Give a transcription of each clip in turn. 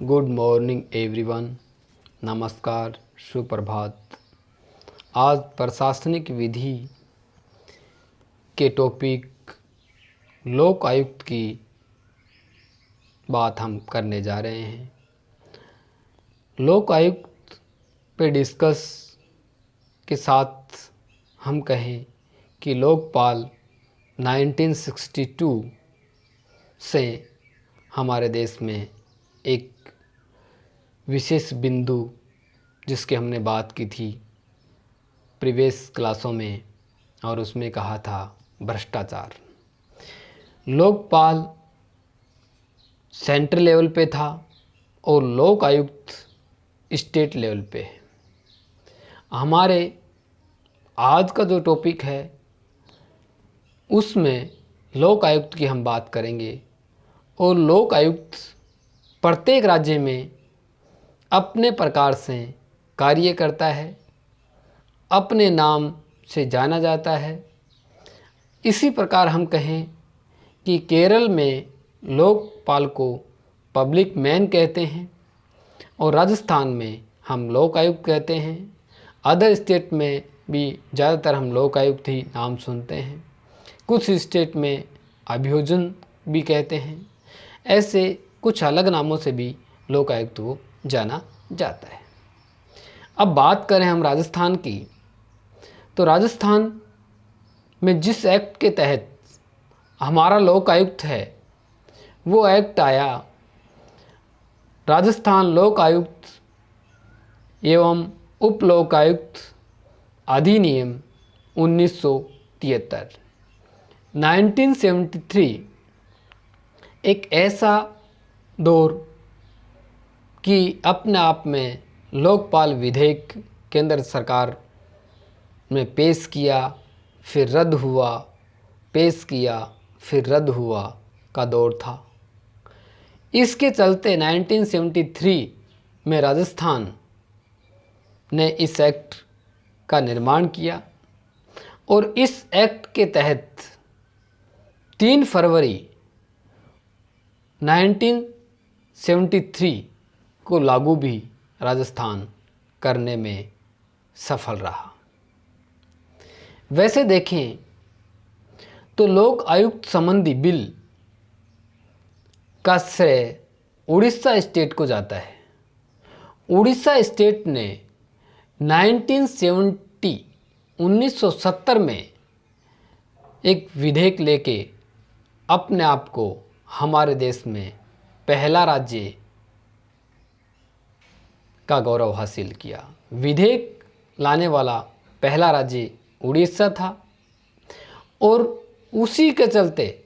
Good morning everyone. नमस्कार, सुप्रभात। आज प्रशासनिक विधि के टॉपिक लोक आयुक्त की बात हम करने जा रहे हैं। लोक आयुक्त पे डिस्कस के साथ हम कहें कि लोकपाल 1962 से हमारे देश में एक विशेष बिंदु जिसकी हमने बात की थी प्रीवियस क्लासों में, और उसमें कहा था भ्रष्टाचार। लोकपाल सेंट्रल लेवल पे था और लोक आयुक्त स्टेट लेवल पे है। हमारे आज का जो टॉपिक है उसमें लोक आयुक्त की हम बात करेंगे, और लोक आयुक्त प्रत्येक राज्य में अपने प्रकार से कार्य करता है, अपने नाम से जाना जाता है। इसी प्रकार हम कहें कि केरल में लोकपाल को पब्लिक मैन कहते हैं और राजस्थान में हम लोक आयुक्त कहते हैं। अदर स्टेट में भी ज़्यादातर हम लोक आयुक्त ही नाम सुनते हैं। कुछ स्टेट में अभियोजन भी कहते हैं। ऐसे कुछ अलग नामों से भी लोक आयुक्त को जाना जाता है। अब बात करें हम राजस्थान की, तो राजस्थान में जिस एक्ट के तहत हमारा लोक आयुक्त है वो एक्ट आया राजस्थान लोक आयुक्त एवं उप लोक आयुक्त अधिनियम 1973। 1973 एक ऐसा दौर कि अपने आप में लोकपाल विधेयक केंद्र सरकार में पेश किया, फिर रद्द हुआ, पेश किया, फिर रद्द हुआ का दौर था। इसके चलते 1973 में राजस्थान ने इस एक्ट का निर्माण किया, और इस एक्ट के तहत 3 फरवरी 1973 को लागू भी राजस्थान करने में सफल रहा। वैसे देखें तो लोक आयुक्त संबंधी बिल का श्रेय उड़ीसा स्टेट को जाता है। उड़ीसा स्टेट ने 1970 में एक विधेयक लेके अपने आप को हमारे देश में पहला राज्य का गौरव हासिल किया। विधेयक लाने वाला पहला राज्य उड़ीसा था, और उसी के चलते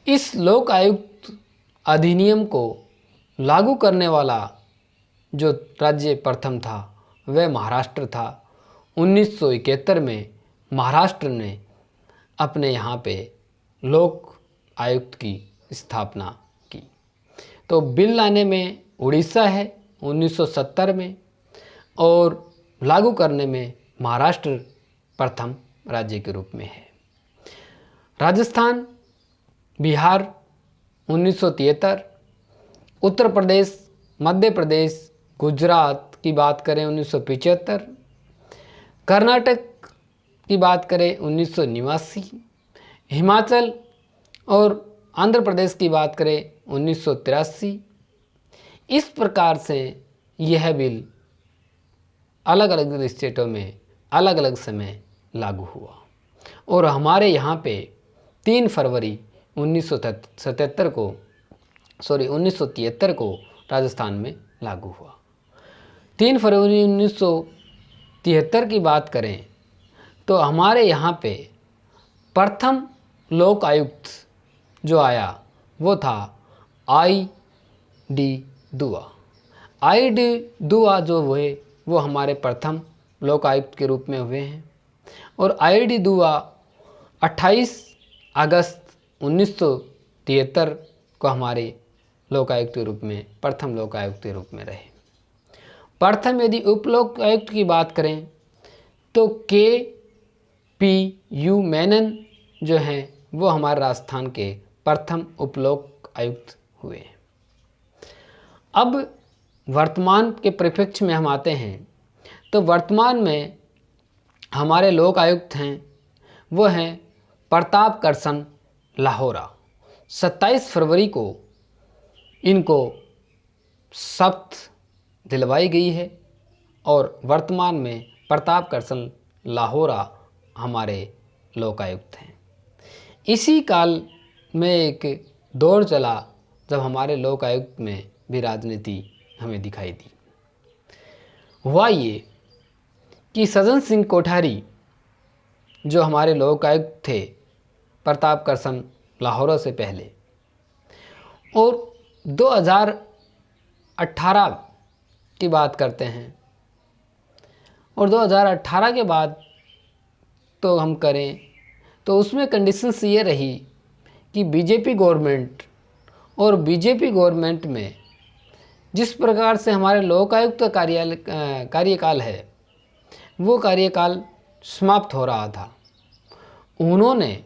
इस लोक आयुक्त अधिनियम को लागू करने वाला जो राज्य प्रथम था वह महाराष्ट्र था। 1971 में महाराष्ट्र ने अपने यहाँ पे लोक आयुक्त की स्थापना की। तो बिल लाने में उड़ीसा है 1970 में, और लागू करने में महाराष्ट्र प्रथम राज्य के रूप में है। राजस्थान, बिहार 1973, उत्तर प्रदेश, मध्य प्रदेश, गुजरात की बात करें 1975, कर्नाटक की बात करें 1989, हिमाचल और आंध्र प्रदेश की बात करें 1983। इस प्रकार से यह बिल अलग अलग स्टेटों में अलग अलग समय लागू हुआ, और हमारे यहाँ पे 3 फरवरी 1973 को राजस्थान में लागू हुआ। 3 फरवरी 1973 की बात करें तो हमारे यहाँ पे प्रथम लोक आयुक्त जो आया वो था आई.डी. दुआ। आई.डी. दुआ जो हुए वो हमारे प्रथम लोक आयुक्त के रूप में हुए हैं, और आई.डी. दुआ 28 अगस्त 1973 को हमारे लोक आयुक्त के रूप में प्रथम लोक आयुक्त के रूप में रहे। प्रथम यदि उप लोक आयुक्त की बात करें तो के.पी.यू. मेनन जो हैं वो हमारे राजस्थान के प्रथम उप लोक आयुक्त हुए। अब वर्तमान के परिप्रेक्ष्य में हम आते हैं तो वर्तमान में हमारे लोक आयुक्त हैं वो हैं प्रताप करसन लाहौरा। 27 फरवरी को इनको शपथ दिलवाई गई है और वर्तमान में प्रताप करसन लाहौरा हमारे लोकायुक्त हैं। इसी काल में एक दौर चला जब हमारे लोकायुक्त में भी राजनीति हमें दिखाई दी। हुआ ये कि सज्जन सिंह कोठारी जो हमारे लोकायुक्त थे प्रताप करसन लाहौरा से पहले, और 2018 की बात करते हैं, और 2018 के बाद तो हम करें तो उसमें कंडीशंस ये रही कि बीजेपी गवर्नमेंट, और बीजेपी गवर्नमेंट में जिस प्रकार से हमारे लोकायुक्त का कार्यकाल है वो कार्यकाल समाप्त हो रहा था। उन्होंने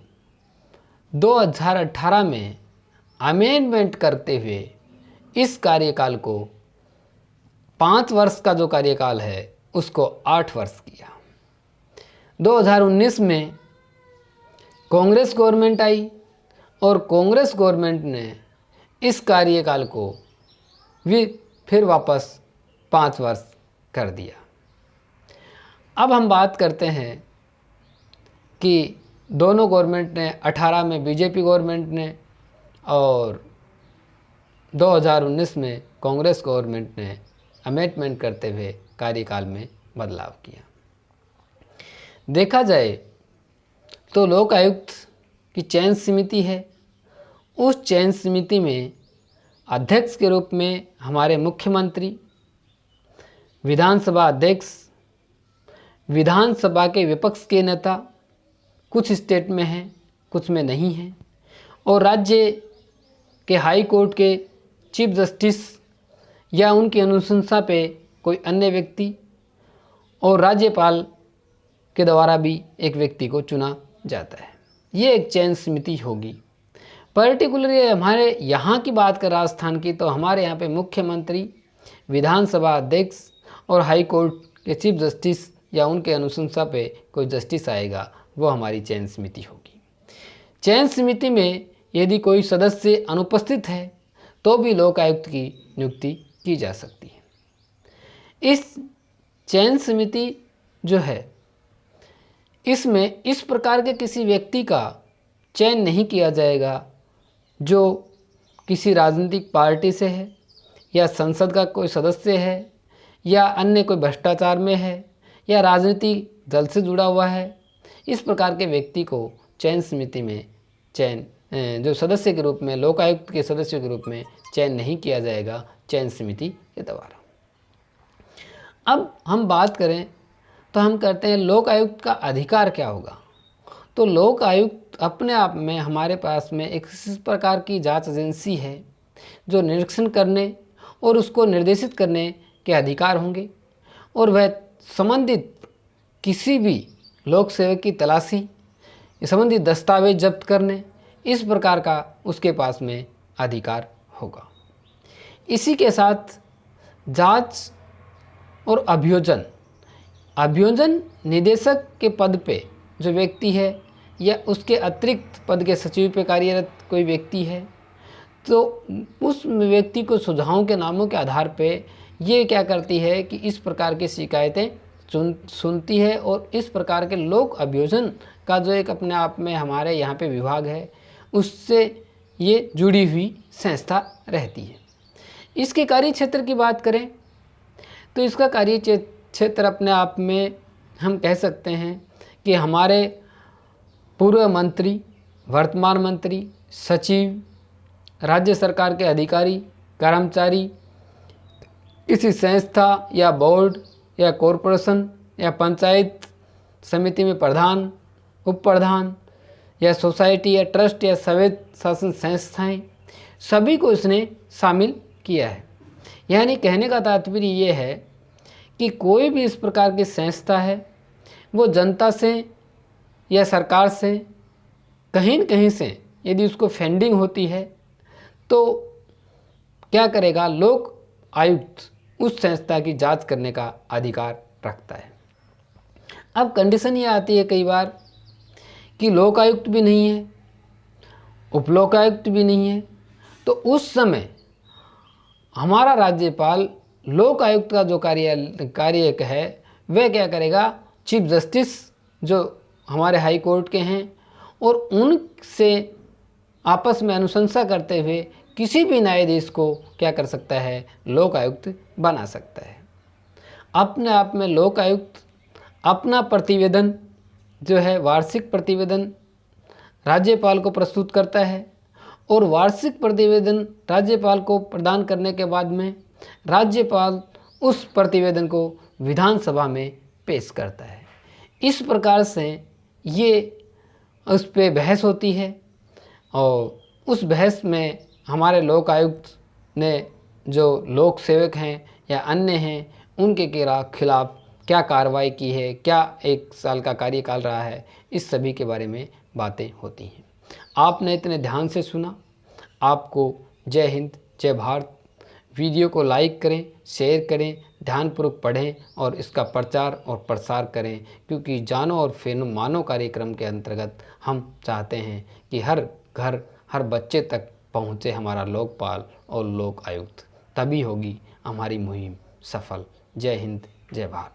2018 में अमेंडमेंट करते हुए इस कार्यकाल को 5 वर्ष का जो कार्यकाल है उसको 8 वर्ष किया। 2019 में कांग्रेस गवर्नमेंट आई और कांग्रेस गवर्नमेंट ने इस कार्यकाल को भी फिर वापस 5 वर्ष कर दिया। अब हम बात करते हैं कि दोनों गवर्नमेंट ने 18 में बीजेपी गवर्नमेंट ने और 2019 में कांग्रेस गवर्नमेंट ने अमेंडमेंट करते हुए कार्यकाल में बदलाव किया। देखा जाए तो लोक आयुक्त की चयन समिति है, उस चयन समिति में अध्यक्ष के रूप में हमारे मुख्यमंत्री, विधानसभा अध्यक्ष, विधानसभा के विपक्ष के नेता कुछ स्टेट में हैं कुछ में नहीं हैं, और राज्य के हाई कोर्ट के चीफ जस्टिस या उनकी अनुशंसा पे कोई अन्य व्यक्ति, और राज्यपाल के द्वारा भी एक व्यक्ति को चुना जाता है। ये एक चयन समिति होगी। पर्टिकुलरली हमारे यहाँ की बात कर राजस्थान की तो हमारे यहाँ पे मुख्यमंत्री, विधानसभा अध्यक्ष और हाई कोर्ट के चीफ जस्टिस या उनके अनुशंसा पे कोई जस्टिस आएगा, वो हमारी चयन समिति होगी। चयन समिति में यदि कोई सदस्य अनुपस्थित है तो भी लोक आयुक्त की नियुक्ति की जा सकती है। इस चयन समिति जो है इसमें इस प्रकार के किसी व्यक्ति का चयन नहीं किया जाएगा जो किसी राजनीतिक पार्टी से है या संसद का कोई सदस्य है या अन्य कोई भ्रष्टाचार में है या राजनीतिक दल से जुड़ा हुआ है। इस प्रकार के व्यक्ति को चयन समिति में चयन जो सदस्य के रूप में, लोकायुक्त के सदस्य के रूप में चयन नहीं किया जाएगा चयन समिति के द्वारा। अब हम बात करें तो हम कहते हैं लोक आयुक्त का अधिकार क्या होगा। तो लोक आयुक्त अपने आप में हमारे पास में एक इस प्रकार की जांच एजेंसी है जो निरीक्षण करने और उसको निर्देशित करने के अधिकार होंगे, और वह संबंधित किसी भी लोक सेवक की तलाशी, संबंधित दस्तावेज जब्त करने, इस प्रकार का उसके पास में अधिकार होगा। इसी के साथ जांच और अभियोजन निदेशक के पद पे जो व्यक्ति है या उसके अतिरिक्त पद के सचिव पे कार्यरत कोई व्यक्ति है तो उस व्यक्ति को सुझावों के नामों के आधार पे ये क्या करती है कि इस प्रकार की शिकायतें सुनती है, और इस प्रकार के लोक अभियोजन का जो एक अपने आप में हमारे यहाँ पे विभाग है उससे ये जुड़ी हुई संस्था रहती है। इसके कार्य क्षेत्र की बात करें तो इसका कार्य क्षेत्र अपने आप में हम कह सकते हैं कि हमारे पूर्व मंत्री, वर्तमान मंत्री, सचिव, राज्य सरकार के अधिकारी, कर्मचारी, किसी संस्था या बोर्ड या कॉरपोरेशन या पंचायत समिति में प्रधान, उप प्रधान या सोसाइटी या ट्रस्ट या स्वायत्त शासन संस्थाएं, सभी को इसने शामिल किया है। यानी कहने का तात्पर्य ये है कि कोई भी इस प्रकार की संस्था है वो जनता से या सरकार से कहीं न कहीं से यदि उसको फंडिंग होती है तो क्या करेगा, लोक आयुक्त उस संस्था की जांच करने का अधिकार रखता है। अब कंडीशन ये आती है कई बार कि लोक आयुक्त भी नहीं है, उपलोकायुक्त भी नहीं है, तो उस समय हमारा राज्यपाल लोक आयुक्त का जो कार्य है वह क्या करेगा, चीफ जस्टिस जो हमारे हाई कोर्ट के हैं और उनसे आपस में अनुशंसा करते हुए किसी भी न्यायाधीश को क्या कर सकता है, लोक आयुक्त बना सकता है। अपने आप में लोक आयुक्त अपना प्रतिवेदन जो है, वार्षिक प्रतिवेदन राज्यपाल को प्रस्तुत करता है और वार्षिक प्रतिवेदन राज्यपाल को प्रदान करने के बाद में राज्यपाल उस प्रतिवेदन को विधानसभा में पेश करता है। इस प्रकार से ये उस पर बहस होती है और उस बहस में हमारे लोक आयुक्त ने जो लोक सेवक हैं या अन्य हैं उनके खिलाफ क्या कार्रवाई की है, क्या 1 साल का कार्यकाल रहा है, इस सभी के बारे में बातें होती हैं। आपने इतने ध्यान से सुना, आपको जय हिंद जय भारत। वीडियो को लाइक करें, शेयर करें, ध्यानपूर्वक पढ़ें और इसका प्रचार और प्रसार करें, क्योंकि जानो और फेनो मानो कार्यक्रम के अंतर्गत हम चाहते हैं कि हर घर हर बच्चे तक पहुँचे हमारा लोकपाल और लोक आयुक्त, तभी होगी हमारी मुहिम सफल। जय हिंद जय भारत।